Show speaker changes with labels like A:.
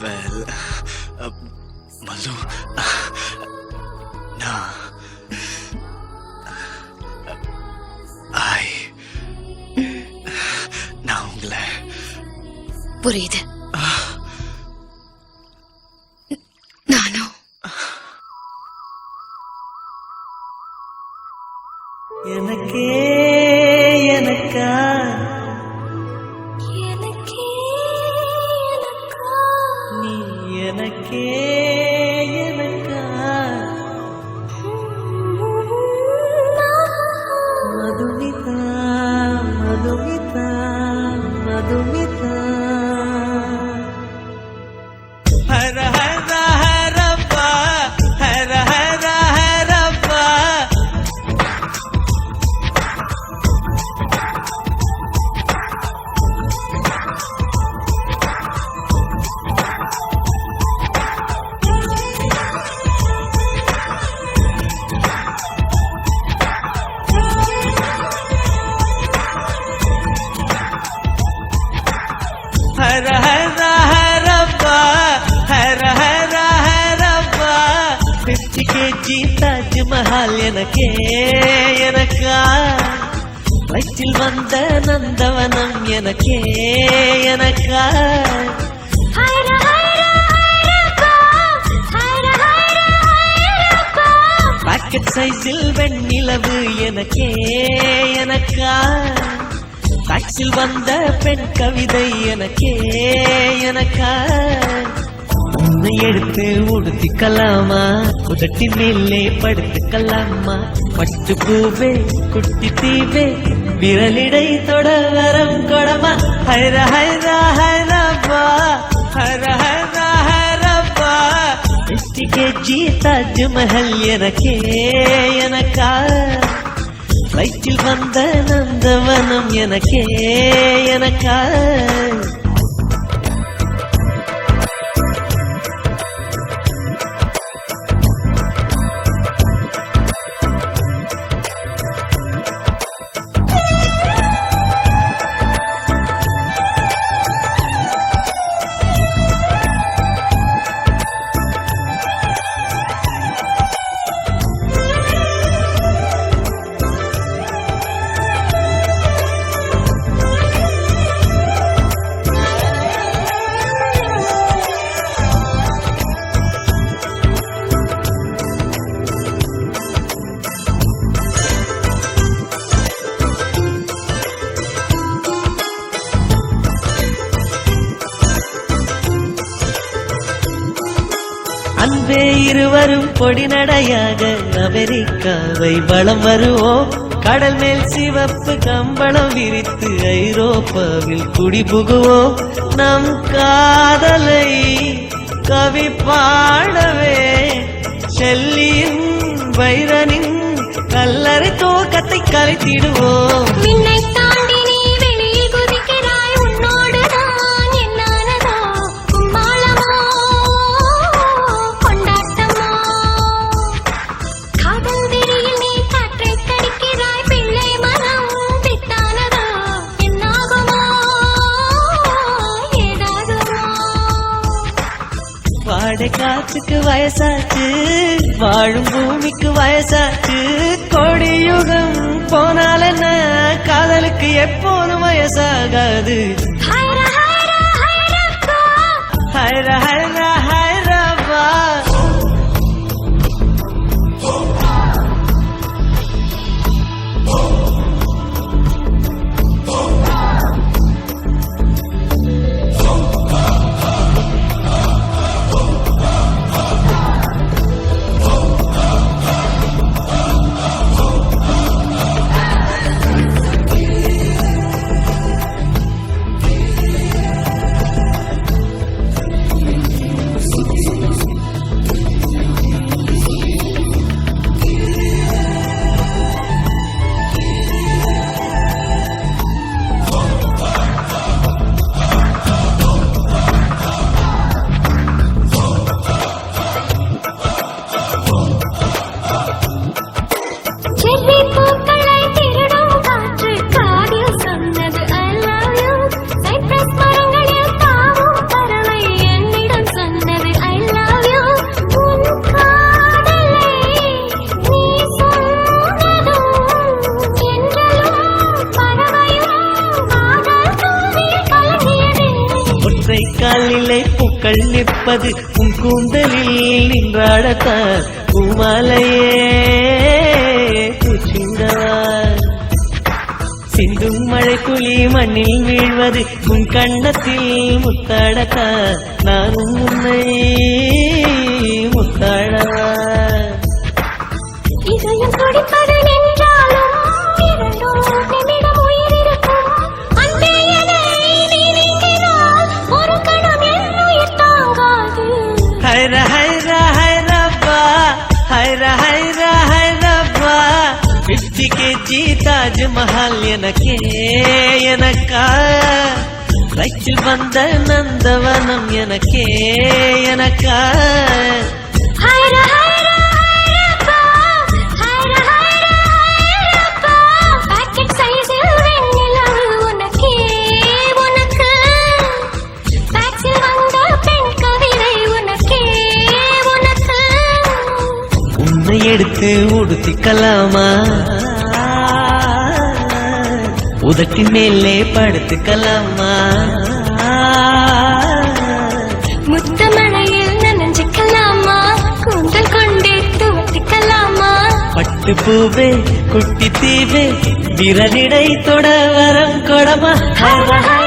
A: Well மல்லு, நான் உங்களை
B: புரியுது. நானும்
C: எனக்கே எனக்கா நீ எனக்கே எனக்கா மதுமிதா மதுமிதா மதுமிதா ஹர ஹர ஹரப்பா ஹர ஹர ஹரப்பா ஹர ஹர ஹரப்பா ஹர ஹர ஹரப்பா 50 kg தாஜ்மஹால் எனக்கே எனக்கா வயிற்றில் வந்த நந்தவனம் எனக்கே எனக்கா பாக்கெட் சைஸில் வெண்ணிலவு எனக்கே எனக்கா டாக்ஸில் வந்த பெண் கவிதை எனக்கே எனக்கா உன்னை எடுத்து உடுத்திக்கலாமா உதட்டின் மேலே படுத்துக்கலாமா பட்டு பூவே குட்டி தீவே விரலிடை தொட வரம் கொடமா ஹர ஹர ஹரப்பா ஹர ஹர ஹரப்பா 50 kg தாஜ்மஹல் எனக்கே எனக்கா வயிற்றில் வந்த நந்தவனம் எனக்கே எனக்கா அன்பே இருவரும் பொடி நடையாக அமெரிக்காவை வலம் வருவோம் கடல் மேல் சிவப்பு கம்பளம் விரித்து ஐரோப்பாவில் குடிபுகுவோம் நம் காதலை கவி பாடவே ஷெல்லியின் வைரனின் கல்லறை தோக்கத்தை கலைத்திடுவோம் வாடை காற்றுக்கு வயசாச்சு வாழும் பூமிக்கு வயசாச்சு கோடியுகம் போனால் என்ன காதலுக்கு எப்போதும் வயசாகாது ஹர ஹர ஹரப்பா ஒற்றை காலிலே பூக்கள் நிற்பது உன் கூந்தலில் நின்றாடத்தான் பூமாலையே பூச்சூடவா சிந்தும் மழை துளி மண்ணில் வீழ்வது உன் கண்ணத்தில் முத்தாடத்தான் நானும் உன்னை முத்தாடவா
D: இதயம் துடிப்பது நின்றாலும் இரண்டோர் நிமிடம் உயிர் இருக்கும். அன்பே என்னை நீ நீங்கினால் ஒரு கணம் என் உயிர் தாங்காது.
C: ஹைர ஹைர ஹைரப்பா ஹைர ஹைர ஹைரப்பா 50 kg தாஜ்மஹால் எனக்கே எனக்கா ரயில் வந்த நந்தவனம் எனக்கே எனக்கா
D: ஹைர ஹைர ஹைரப்பா, ஹைர ஹைர ஹைரப்பா. பாக்கெட் சைஸில் வெண்ணிலவு உனக்கே உனக்கு. டாக்ஸில் வந்த பெண் கவிதை உனக்கே உனக்கு.
C: உன்னை எடுத்து உடுத்திக்கலாமா உதட்டின் மேலே படுத்துக்கலாமா
D: முத்தமழையில் நனைஞ்சுக்கலாமா கூந்தல் கொண்டே துவட்டிக்கலாமா
C: பட்டு பூவே குட்டி தீவே விரலிடை தொட வரம் கொடமா
D: ஹைர ஹைர